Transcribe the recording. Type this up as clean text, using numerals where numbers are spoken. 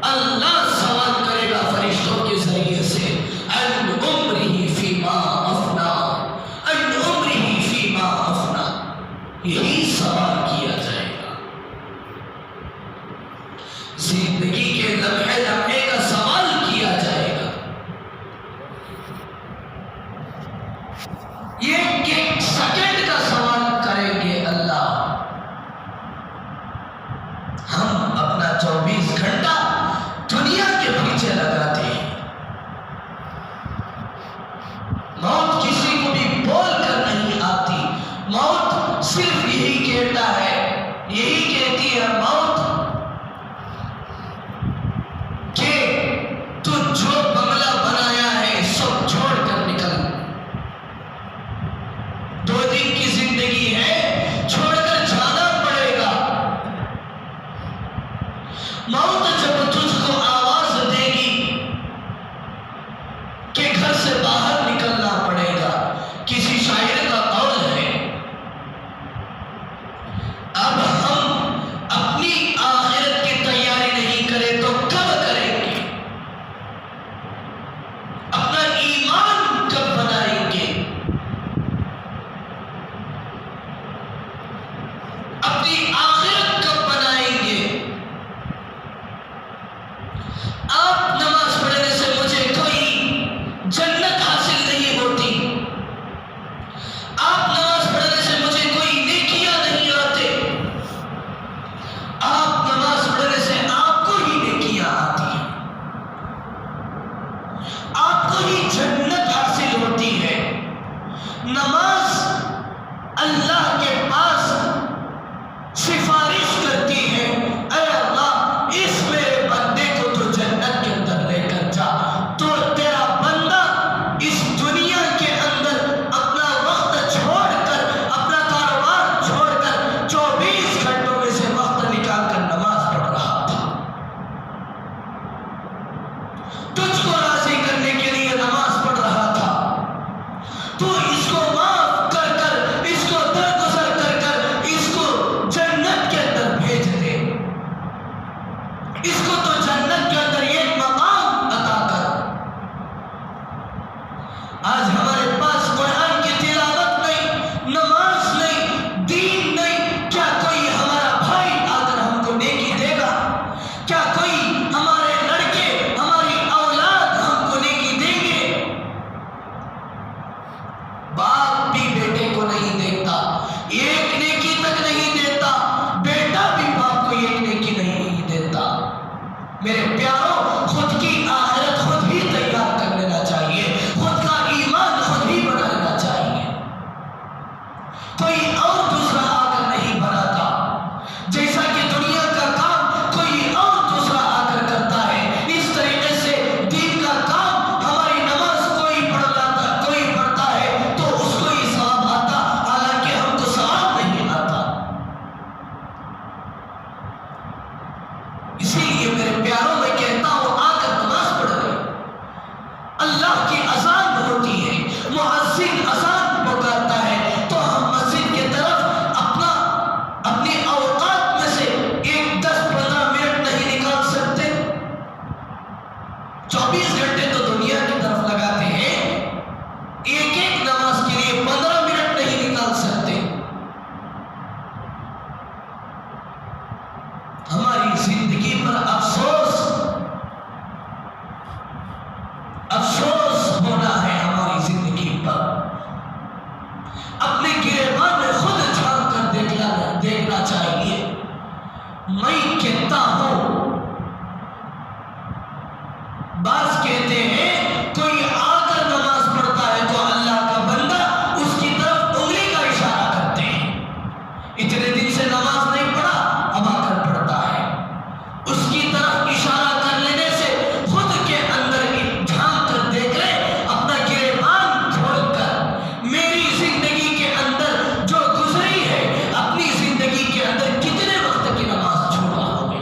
اللہ سوال کرے گا فرشتوں کے ذریعے سے، ان عمرہ فیما افنا، ان عمرہ فیما افنا، یہی سوال کیا جائے گا۔ زندگی کے لمحے لمحے کا سوال کیا جائے گا۔ یہ ایک سیکنڈ کا سوال کریں گے اللہ۔ ہم اپنا 24 گھنٹہ دنیا کے پیچھے لگاتے ہیں، موت کسی کو بھی بول کر نہیں آتی، موت صرف یہی کہتا ہے، یہی کہتی ہے موت کہ تو جو بنگلہ بنایا ہے سب چھوڑ کر نکل، 2 دن کی زندگی ہے، چھوڑ کر جانا پڑے گا۔ موت جب تجھ کو آواز دے گی کہ گھر سے باہر نکلنا پڑے گا، کسی شاعر کا قول ہے، اب ہم اپنی آخرت کی تیاری نہیں کریں تو کب کریں گے؟ اپنا ایمان کب بنائیں گے؟ اپنی آخرت کب بنائیں گے؟ آپ نماز پڑھنے سے مجھے کوئی جنت حاصل نہیں ہوتی، آپ نماز پڑھنے سے مجھے کوئی نیکیاں نہیں آتے، آپ نماز پڑھنے سے آپ کو ہی نیکیاں آتی ہیں، آپ کو ہی جنت حاصل ہوتی ہے۔ نماز اللہ کے پاس سفارش کرتی ہے، اے اللہ اس میرے بندے کو تو جنت کے اندر لے کر جا، تو تیرا بندہ اس دنیا کے اندر اپنا وقت چھوڑ کر، اپنا کاروبار چھوڑ کر 24 گھنٹوں میں سے وقت نکال کر نماز پڑھ رہا تھا، تجھ کو راضی کرنے کے لیے نماز پڑھ رہا تھا، تو اس کو معاف کر کر، اس کو درگزر کر کر، اس کو جنت کے اندر بھیج دے، اس کو تو جنت کے اندر ایک مقام عطا کر۔ آج ہمارے پاس قرآن کی تلاوت نہیں، نماز نہیں، دین نہیں، کیا کوئی ہمارا بھائی آ کر ہم کو نیکی دے گا؟ کیا کوئی ہمارے لڑکے، ہماری اولاد ہم کو نیکی دیں گے؟ باپ بھی بیٹے کو نہیں دیتا، ایک نیکی تک نہیں دیتا، بیٹا بھی باپ کو ایک نیکی نہیں دیتا۔ میرے پیاروں، خود کی آخرت خود ہی تیار کر لینا چاہیے، خود کا ایمان خود ہی بنا لینا چاہیے، کوئی اور دوسرا آ کر نہیں بناتا۔ جیسا کہ دنیا کا کام کوئی اور دوسرا آ کر کرتا ہے، اس طریقے سے دین کا کام، ہماری نماز کوئی پڑھتا ہے تو اس کو ہی ثواب آتا، حالانکہ ہم کو ثواب نہیں آتا۔ اسی لیے میرے پیاروں میں کہتا ہوں، آ کر نماز پڑھ لیں۔ اللہ کی اذان ہوتی ہے، مؤذن اذان پکارتا ہے تو ہم مسجد کی طرف اپنی اوقات میں سے 10-15 منٹ نہیں نکال سکتے؟ 24 گھنٹے تو دنیا کی طرف لگاتے ہیں، ایک نماز کے لیے 15 منٹ نہیں نکال سکتے؟ ہماری زندگی پر افسوس ہونا ہے، ہماری زندگی پر اپنے گریبان میں خود جھانک کر دیکھنا چاہیے۔ میں کہتا ہوں، بعض کہتے ہیں کوئی آ کر نماز پڑھتا ہے تو اللہ کا بندہ اس کی طرف انگلی کا اشارہ کرتے ہیں، اتنے دن سے نماز نہیں پڑھا، اب آ کر پڑھتا ہے، اس کی طرف اشارہ کر لینے سے خود کے اندر جھانک کر دیکھ لے، اپنا گریبان کھول کر، میری زندگی کے اندر جو گزری ہے، اپنی زندگی کے اندر کتنے وقت کی نماز چھوڑا ہوں گے؟